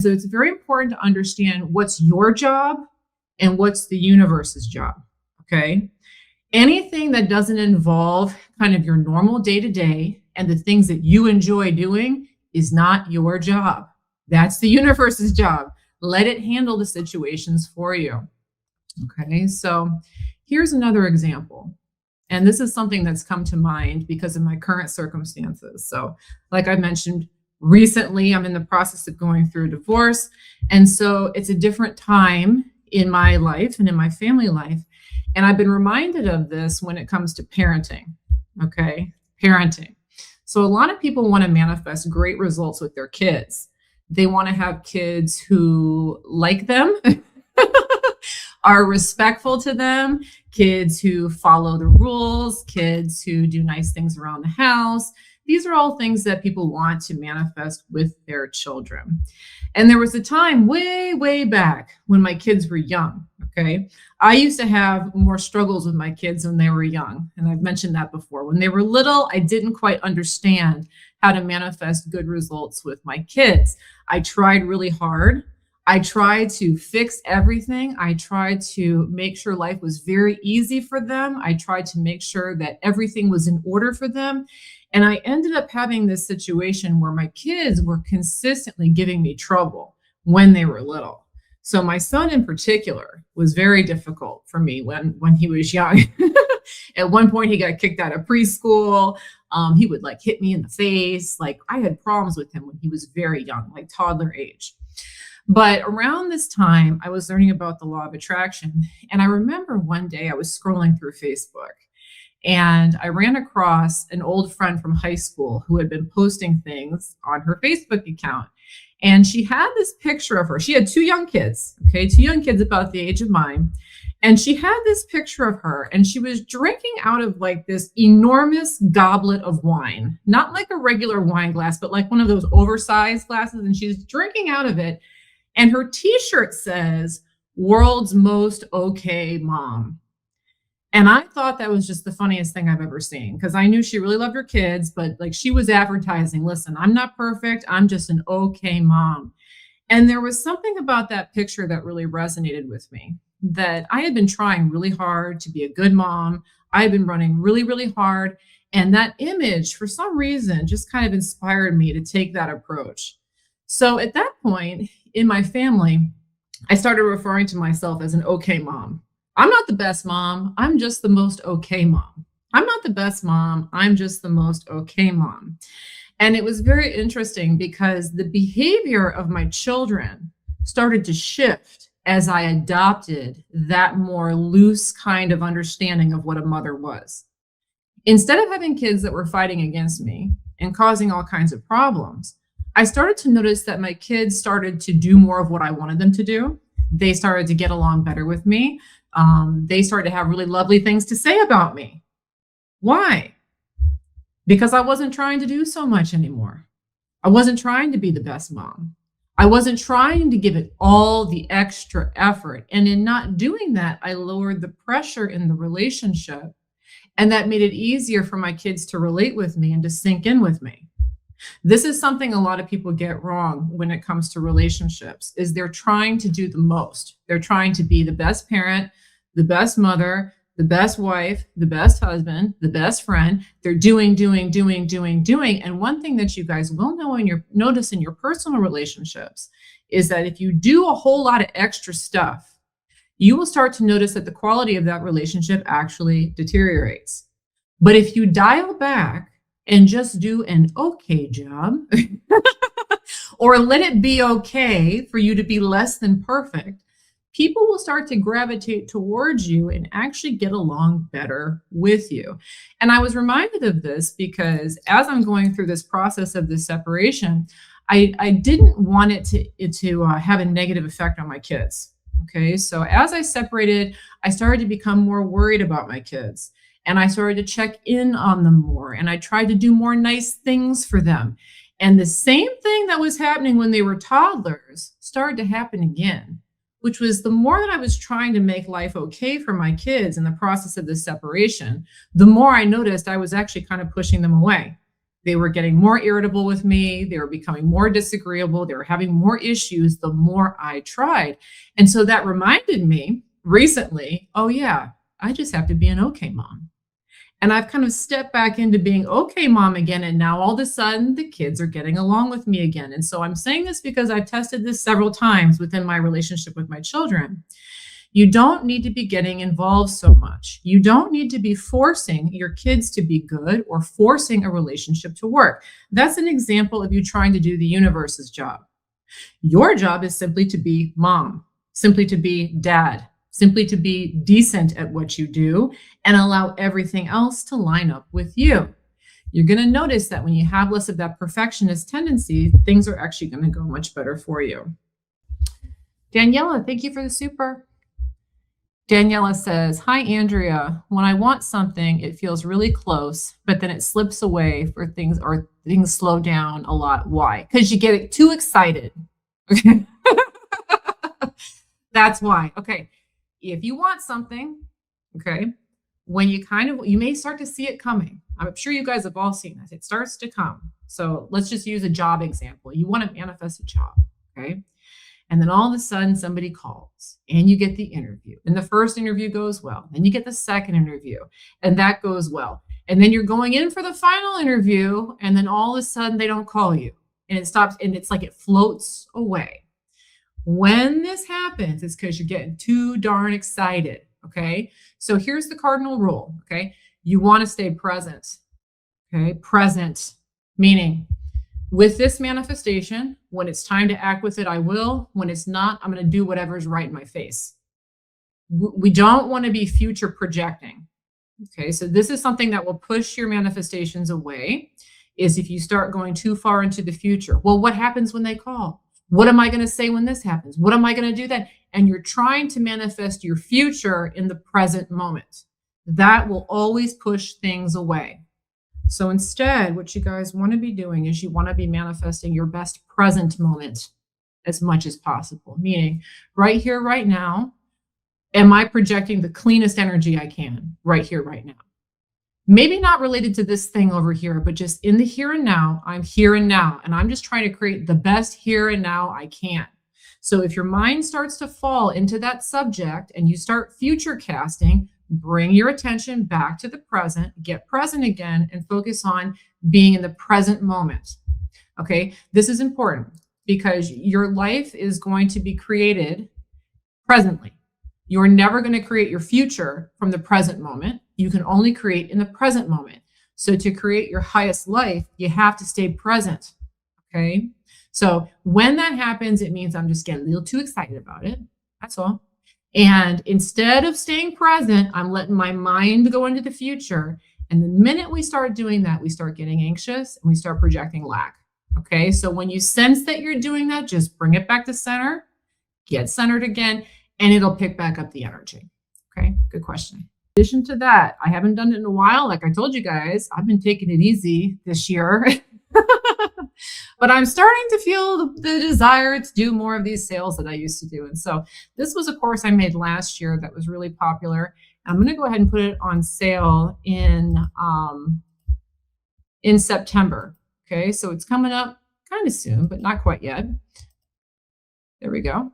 So it's very important to understand what's your job and what's the universe's job. Okay. Anything that doesn't involve kind of your normal day to day and the things that you enjoy doing is not your job. That's the universe's job. Let it handle the situations for you. Okay. So here's another example. And this is something that's come to mind because of my current circumstances. So, like I mentioned recently, I'm in the process of going through a divorce. And so it's a different time in my life and in my family life. And I've been reminded of this when it comes to parenting. Okay. Parenting. So, a lot of people want to manifest great results with their kids. They want to have kids who like them, are respectful to them, kids who follow the rules, kids who do nice things around the house. These are all things that people want to manifest with their children. And there was a time way, way back when my kids were young. Okay. I used to have more struggles with my kids when they were young. And I've mentioned that before. When they were little, I didn't quite understand how to manifest good results with my kids. I tried really hard. I tried to fix everything. I tried to make sure life was very easy for them. I tried to make sure that everything was in order for them. And I ended up having this situation where my kids were consistently giving me trouble when they were little. So my son in particular was very difficult for me when he was young. At one point, he got kicked out of preschool. He would like hit me in the face. Like I had problems with him when he was very young, like toddler age. But around this time, I was learning about the law of attraction. And I remember one day I was scrolling through Facebook and I ran across an old friend from high school who had been posting things on her Facebook account. And she had this picture of her. She had two young kids, okay, two young kids about the age of mine. And she had this picture of her and she was drinking out of like this enormous goblet of wine, not like a regular wine glass, but like one of those oversized glasses. And she's drinking out of it. And her t-shirt says, "World's Most Okay Mom." And I thought that was just the funniest thing I've ever seen because I knew she really loved her kids, but like she was advertising, listen, I'm not perfect. I'm just an okay mom. And there was something about that picture that really resonated with me, that I had been trying really hard to be a good mom. I had been running really, really hard. And that image, for some reason, just kind of inspired me to take that approach. So at that point in my family, I started referring to myself as an okay mom. I'm not the best mom. I'm just the most okay mom. I'm not the best mom. I'm just the most okay mom. And it was very interesting because the behavior of my children started to shift as I adopted that more loose kind of understanding of what a mother was. Instead of having kids that were fighting against me and causing all kinds of problems, I started to notice that my kids started to do more of what I wanted them to do. They started to get along better with me. They started to have really lovely things to say about me. Why? Because I wasn't trying to do so much anymore. I wasn't trying to be the best mom. I wasn't trying to give it all the extra effort. And in not doing that, I lowered the pressure in the relationship. And that made it easier for my kids to relate with me and to sink in with me. This is something a lot of people get wrong when it comes to relationships, is they're trying to do the most. They're trying to be the best parent, the best mother, the best wife, the best husband, the best friend. They're doing. And one thing that you guys will notice in your personal relationships is that if you do a whole lot of extra stuff, you will start to notice that the quality of that relationship actually deteriorates. But if you dial back and just do an okay job, or let it be okay for you to be less than perfect, people will start to gravitate towards you and actually get along better with you. And I was reminded of this because as I'm going through this process of this separation, I didn't want it to have a negative effect on my kids. Okay, so as I separated, I started to become more worried about my kids. And I started to check in on them more. And I tried to do more nice things for them. And the same thing that was happening when they were toddlers started to happen again, which was the more that I was trying to make life okay for my kids in the process of this separation, the more I noticed I was actually kind of pushing them away. They were getting more irritable with me. They were becoming more disagreeable. They were having more issues the more I tried. And so that reminded me recently, oh, yeah, I just have to be an okay mom. And I've kind of stepped back into being okay mom again. And now all of a sudden the kids are getting along with me again. And so I'm saying this because I've tested this several times within my relationship with my children. You don't need to be getting involved so much. You don't need to be forcing your kids to be good or forcing a relationship to work. That's an example of you trying to do the universe's job. Your job is simply to be mom, simply to be dad, simply to be decent at what you do and allow everything else to line up with you. You're going to notice that when you have less of that perfectionist tendency, things are actually going to go much better for you. Daniela, thank you for the super. Daniela says, hi, Andrea. When I want something, it feels really close, but then it slips away for things or things slow down a lot. Why? Because you get too excited. Okay. That's why. Okay. If you want something, okay, when you may start to see it coming. I'm sure you guys have all seen this. It starts to come. So let's just use a job example. You want to manifest a job, okay? And then all of a sudden somebody calls and you get the interview. And the first interview goes well. Then you get the second interview and that goes well. And then you're going in for the final interview and then all of a sudden they don't call you and it stops and it's like it floats away. When this happens, it's because you're getting too darn excited, okay? So here's the cardinal rule, okay? You want to stay present, okay? Present, meaning with this manifestation, when it's time to act with it, I will. When it's not, I'm going to do whatever's right in my face. We don't want to be future projecting. Okay, so this is something that will push your manifestations away, is if you start going too far into the future. Well, what happens when they call? What am I going to say when this happens? What am I going to do then? And you're trying to manifest your future in the present moment. That will always push things away. So instead, what you guys want to be doing is you want to be manifesting your best present moment as much as possible. Meaning, right here, right now, am I projecting the cleanest energy I can right here, right now? Maybe not related to this thing over here, but just in the here and now. I'm here and now, and I'm just trying to create the best here and now I can. So if your mind starts to fall into that subject and you start future casting, bring your attention back to the present, get present again, and focus on being in the present moment. Okay, this is important because your life is going to be created presently. You're never going to create your future from the present moment. You can only create in the present moment. So to create your highest life, you have to stay present. Okay, so when that happens, it means I'm just getting a little too excited about it. That's all. And instead of staying present, I'm letting my mind go into the future. And the minute we start doing that, we start getting anxious and we start projecting lack. Okay, so when you sense that you're doing that, just bring it back to center, get centered again, and it'll pick back up the energy. Okay, good question. In addition to that, I haven't done it in a while. Like I told you guys, I've been taking it easy this year. But I'm starting to feel the desire to do more of these sales that I used to do. And so this was a course I made last year that was really popular. I'm going to go ahead and put it on sale in September. Okay, so it's coming up kind of soon, but not quite yet. There we go.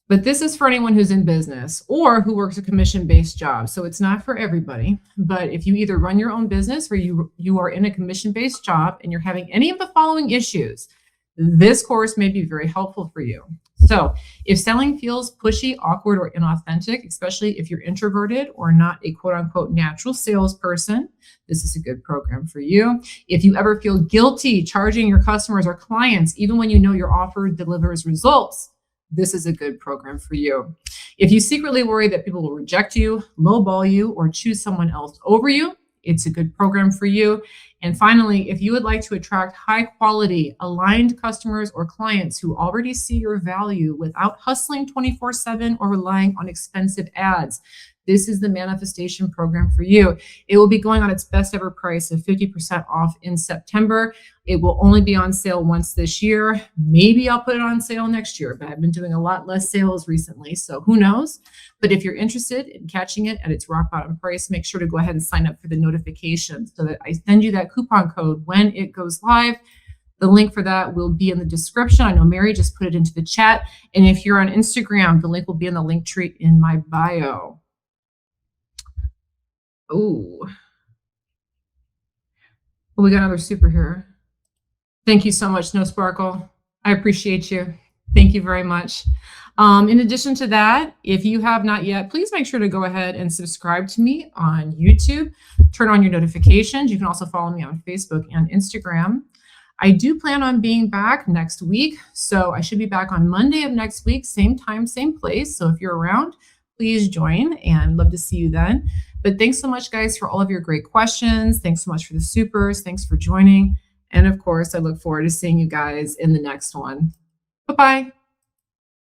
But this is for anyone who's in business or who works a commission-based job. So it's not for everybody. But if you either run your own business or you are in a commission-based job and you're having any of the following issues, this course may be very helpful for you. So if selling feels pushy, awkward, or inauthentic, especially if you're introverted or not a quote unquote natural salesperson, this is a good program for you. If you ever feel guilty charging your customers or clients, even when you know your offer delivers results, this is a good program for you. If you secretly worry that people will reject you, lowball you, or choose someone else over you, it's a good program for you. And finally, if you would like to attract high quality, aligned customers or clients who already see your value without hustling 24/7 or relying on expensive ads, this is the manifestation program for you. It will be going on its best ever price of 50% off in September. It will only be on sale once this year. Maybe I'll put it on sale next year, but I've been doing a lot less sales recently, so who knows? But if you're interested in catching it at its rock bottom price, make sure to go ahead and sign up for the notifications so that I send you that coupon code when it goes live. The link for that will be in the description. I know Mary just put it into the chat. And if you're on Instagram, the link will be in the link tree in my bio. Oh, well, we got another super here. Thank you so much, No Sparkle. I appreciate you. Thank you very much. In addition to that, if you have not yet, please make sure to go ahead and subscribe to me on YouTube. Turn on your notifications. You can also follow me on Facebook and Instagram. I do plan on being back next week. So I should be back on Monday of next week, same time, same place. So if you're around, please join and love to see you then. But thanks so much, guys, for all of your great questions. Thanks so much for the supers. Thanks for joining. And of course, I look forward to seeing you guys in the next one. Bye-bye.